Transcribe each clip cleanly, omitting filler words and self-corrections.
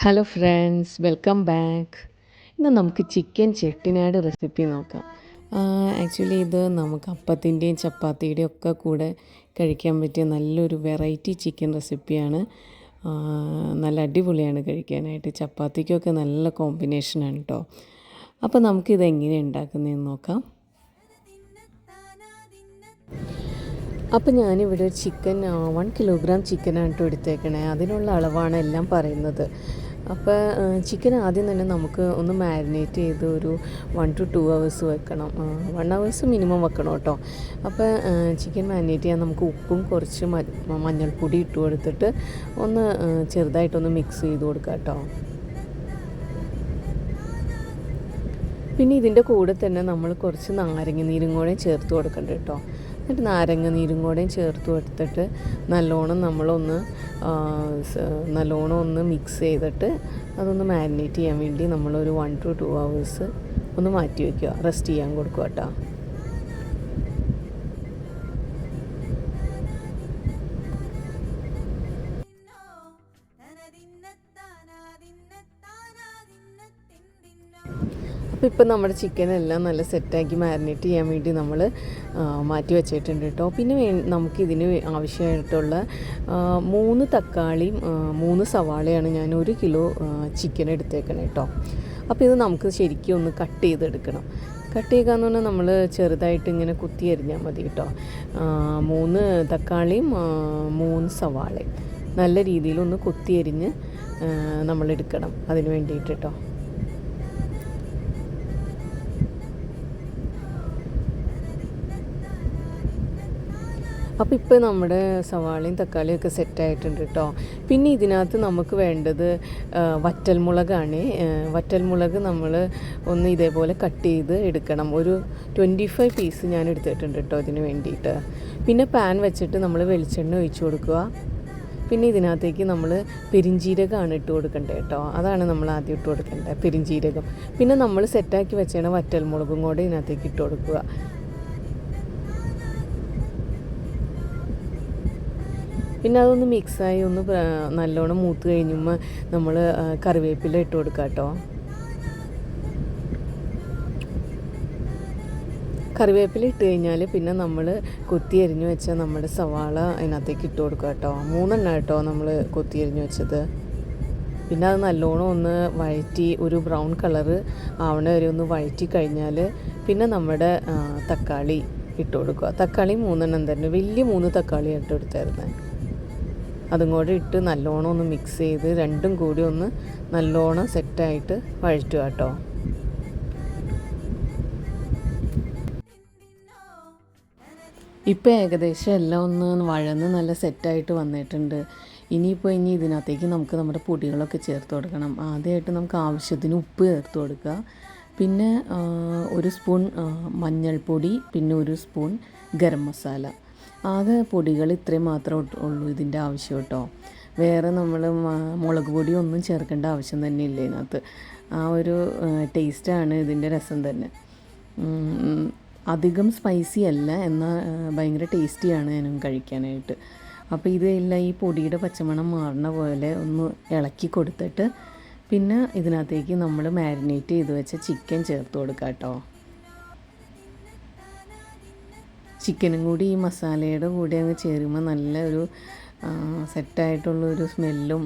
Hello friends, welcome back. ഇന്ന് നമുക്ക് chicken Chettinad recipe നോക്കാം. ആക്ച്വലി ഇത് നമുക്ക് അപ്പത്തിൻ്റെയും ചപ്പാത്തിയുടെയും ഒക്കെ കൂടെ കഴിക്കാൻ പറ്റിയ നല്ലൊരു വെറൈറ്റി ചിക്കൻ റെസിപ്പിയാണ്. നല്ല അടിപൊളിയാണ് കഴിക്കാനായിട്ട്. ചപ്പാത്തിക്കൊക്കെ നല്ല കോമ്പിനേഷനാണ് കേട്ടോ. അപ്പോൾ നമുക്കിത് എങ്ങനെ ഉണ്ടാക്കുന്നതെന്ന് നോക്കാം. അപ്പോൾ ഞാനിവിടെ ചിക്കൻ 1 കിലോഗ്രാം ചിക്കനാണ് കേട്ടോ എടുത്തേക്കണേ. അതിനുള്ള അളവാണ് എല്ലാം പറയുന്നത്. അപ്പോൾ ചിക്കൻ ആദ്യം തന്നെ നമുക്ക് ഒന്ന് മാരിനേറ്റ് ചെയ്ത് ഒരു 1 to 2 hours വെക്കണം. 1 hours മിനിമം വെക്കണം കേട്ടോ. അപ്പോൾ ചിക്കൻ മാരിനേറ്റ് ചെയ്യാൻ നമുക്ക് ഉപ്പും കുറച്ച് മഞ്ഞൾപ്പൊടി ഇട്ട് കൊടുത്തിട്ട് ഒന്ന് ചെറുതായിട്ടൊന്ന് മിക്സ് ചെയ്ത് കൊടുക്കാം കേട്ടോ. പിന്നെ ഇതിൻ്റെ കൂടെ തന്നെ നമ്മൾ കുറച്ച് നാരങ്ങ നീരും കൂടെ ചേർത്ത് കൊടുക്കണ്ട കേട്ടോ. എന്നിട്ട് നാരങ്ങ നീരും കൂടെയും ചേർത്ത് കൊടുത്തിട്ട് നല്ലോണം ഒന്ന് മിക്സ് ചെയ്തിട്ട് അതൊന്ന് മാരിനേറ്റ് ചെയ്യാൻ വേണ്ടി നമ്മളൊരു 1 to 2 hours ഒന്ന് മാറ്റി വയ്ക്കുക, റെസ്റ്റ് ചെയ്യാൻ കൊടുക്കുക കേട്ടോ. അപ്പോൾ ഇപ്പോൾ നമ്മുടെ ചിക്കനെല്ലാം നല്ല സെറ്റാക്കി മാരിനേറ്റ് ചെയ്യാൻ വേണ്ടി നമ്മൾ മാറ്റി വെച്ചിട്ടുണ്ട് കേട്ടോ. പിന്നെ നമുക്കിതിന് ആവശ്യമായിട്ടുള്ള 3 തക്കാളിയും 3 സവാളയാണ് ഞാൻ 1 കിലോ ചിക്കൻ എടുത്തേക്കണം കേട്ടോ. അപ്പോൾ ഇത് നമുക്ക് ശരിക്കും ഒന്ന് കട്ട് ചെയ്തെടുക്കണം. കട്ട് ചെയ്യുകയെന്ന് പറഞ്ഞാൽ നമ്മൾ ചെറുതായിട്ട് ഇങ്ങനെ കുത്തി അരിഞ്ഞാൽ മതി കേട്ടോ. 3 തക്കാളിയും 3 സവാളയും നല്ല രീതിയിലൊന്ന് കുത്തി അരിഞ്ഞ് നമ്മളെടുക്കണം അതിന് വേണ്ടിയിട്ട് കേട്ടോ. അപ്പോൾ ഇപ്പോൾ നമ്മുടെ സവാളയും തക്കാളിയൊക്കെ സെറ്റായിട്ടുണ്ട് കേട്ടോ. പിന്നെ ഇതിനകത്ത് നമുക്ക് വേണ്ടത് വറ്റൽമുളകാണ്. വറ്റൽമുളക് നമ്മൾ ഒന്ന് ഇതേപോലെ കട്ട് ചെയ്ത് എടുക്കണം. ഒരു 25 പീസ് ഞാൻ എടുത്തിട്ടുണ്ട് കേട്ടോ ഇതിന് വേണ്ടിയിട്ട്. പിന്നെ പാൻ വെച്ചിട്ട് നമ്മൾ വെളിച്ചെണ്ണ ഒഴിച്ച് കൊടുക്കുക. പിന്നെ ഇതിനകത്തേക്ക് നമ്മൾ പെരിഞ്ജീരകമാണ് ഇട്ട് കൊടുക്കേണ്ടത് കേട്ടോ. അതാണ് നമ്മൾ ആദ്യം ഇട്ട് കൊടുക്കേണ്ടത്, പെരിഞ്ജീരകം. പിന്നെ നമ്മൾ സെറ്റാക്കി വെച്ചാണ് വറ്റൽമുളകും കൂടെ ഇതിനകത്തേക്ക് ഇട്ട് കൊടുക്കുക. പിന്നെ അതൊന്ന് മിക്സായി ഒന്ന് നല്ലോണം മൂത്ത് കഴിഞ്ഞുമ്പോൾ നമ്മൾ കറിവേപ്പില ഇട്ട് കൊടുക്കുക കേട്ടോ. കറിവേപ്പില ഇട്ട് കഴിഞ്ഞാൽ പിന്നെ നമ്മൾ കൊത്തി അരിഞ്ഞു വെച്ച നമ്മുടെ സവാള അതിനകത്തേക്ക് ഇട്ട് കൊടുക്കുക കേട്ടോ. 3 എണ്ണം കേട്ടോ നമ്മൾ കൊത്തി അരിഞ്ഞു വെച്ചത്. പിന്നെ അത് നല്ലോണം ഒന്ന് വഴറ്റി ഒരു ബ്രൗൺ കളറ് ആവണ വരെ ഒന്ന് വഴറ്റി കഴിഞ്ഞാൽ പിന്നെ നമ്മുടെ തക്കാളി ഇട്ട് കൊടുക്കുക. തക്കാളി 3 എണ്ണം തന്നെ, വലിയ 3 തക്കാളി ഇട്ട് എടുത്തായിരുന്നേ. അതും കൂടെ ഇട്ട് നല്ലോണം ഒന്ന് മിക്സ് ചെയ്ത് രണ്ടും കൂടി ഒന്ന് നല്ലോണം സെറ്റായിട്ട് വഴറ്റുക കേട്ടോ. ഇപ്പോൾ ഏകദേശം എല്ലാം ഒന്ന് വഴന്ന് നല്ല സെറ്റായിട്ട് വന്നിട്ടുണ്ട്. ഇനി ഇതിനകത്തേക്ക് നമുക്ക് നമ്മുടെ പൊടികളൊക്കെ ചേർത്ത് കൊടുക്കണം. ആദ്യമായിട്ട് നമുക്ക് ആവശ്യത്തിന് ഉപ്പ് ചേർത്ത് കൊടുക്കുക. പിന്നെ 1 സ്പൂൺ മഞ്ഞൾപ്പൊടി, പിന്നെ 1 സ്പൂൺ ഗരം മസാല. ആകെ പൊടികൾ ഇത്രയും മാത്രമേ ഉള്ളൂ ഇതിൻ്റെ ആവശ്യം കേട്ടോ. വേറെ നമ്മൾ മുളക് പൊടി ഒന്നും ചേർക്കേണ്ട ആവശ്യം തന്നെ ഇല്ല ഇതിനകത്ത്. ആ ഒരു ടേസ്റ്റാണ് ഇതിൻ്റെ രസം തന്നെ. അധികം സ്പൈസി അല്ല, എന്നാൽ ഭയങ്കര ടേസ്റ്റിയാണ് ഞാനും കഴിക്കാനായിട്ട്. അപ്പോൾ ഇതെല്ലാം ഈ പൊടിയുടെ പച്ചമണം മാറുന്ന പോലെ ഒന്ന് ഇളക്കി കൊടുത്തിട്ട് പിന്നെ ഇതിനകത്തേക്ക് നമ്മൾ മാരിനേറ്റ് ചെയ്ത് വെച്ച ചിക്കൻ ചേർത്ത് കൊടുക്കാം കേട്ടോ. ചിക്കനും കൂടി ഈ മസാലയുടെ കൂടെ അങ്ങ് ചേരുമ്പോൾ നല്ല ഒരു സെറ്റായിട്ടുള്ളൊരു സ്മെല്ലും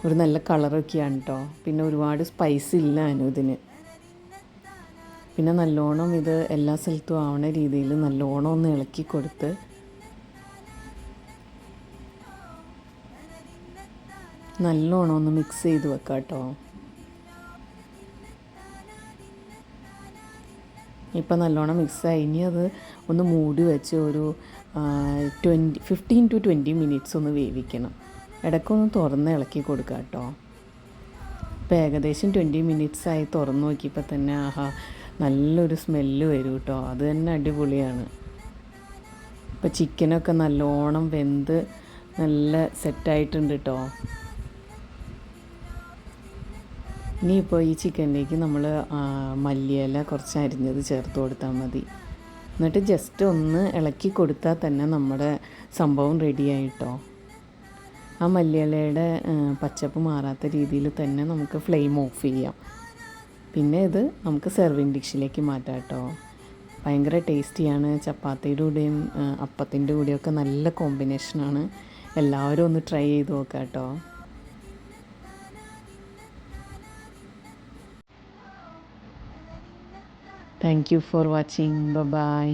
ഒരു നല്ല കളറൊക്കെയാണ് കേട്ടോ. പിന്നെ ഒരുപാട് സ്പൈസ് ഇല്ല ഇതിന്. പിന്നെ നല്ലോണം ഇത് എല്ലാ സ്ഥലത്തും ആവണ രീതിയിൽ നല്ലോണം ഒന്ന് ഇളക്കി കൊടുത്ത് നല്ലോണം ഒന്ന് മിക്സ് ചെയ്ത് വെക്കാം കേട്ടോ. ഇപ്പം നല്ലോണം മിക്സായി. ഇനി അത് ഒന്ന് മൂടി വെച്ച് ഒരു 15 to 20 മിനിറ്റ്സ് ഒന്ന് വേവിക്കണം. ഇടയ്ക്കൊന്ന് തുറന്ന് ഇളക്കി കൊടുക്കുക കേട്ടോ. ഇപ്പോൾ ഏകദേശം 20 മിനിറ്റ്സായി. തുറന്ന് നോക്കിയപ്പോൾ തന്നെ നല്ലൊരു സ്മെല്ല് വരും കേട്ടോ. അത് തന്നെ അടിപൊളിയാണ്. ഇപ്പോൾ ചിക്കനൊക്കെ നല്ലോണം വെന്ത് നല്ല സെറ്റായിട്ടുണ്ട് കേട്ടോ. ഇനിയിപ്പോൾ ഈ ചിക്കനിലേക്ക് നമ്മൾ മല്ലിയില കുറച്ച് അരിഞ്ഞത് ചേർത്ത് കൊടുത്താൽ മതി. എന്നിട്ട് ജസ്റ്റ് ഒന്ന് ഇളക്കി കൊടുത്താൽ തന്നെ നമ്മുടെ സംഭവം റെഡിയായിട്ടോ. ആ മല്ലിയിലയുടെ പച്ചപ്പ് മാറാത്ത രീതിയിൽ തന്നെ നമുക്ക് ഫ്ലെയിം ഓഫ് ചെയ്യാം. പിന്നെ ഇത് നമുക്ക് സെർവിങ് ഡിഷിലേക്ക് മാറ്റാം കേട്ടോ. ഭയങ്കര ടേസ്റ്റിയാണ്. ചപ്പാത്തിയുടെ കൂടെയും അപ്പത്തിൻ്റെ കൂടെയൊക്കെ നല്ല കോമ്പിനേഷനാണ്. എല്ലാവരും ഒന്ന് ട്രൈ ചെയ്ത് നോക്കാം കേട്ടോ. Thank you for watching. By.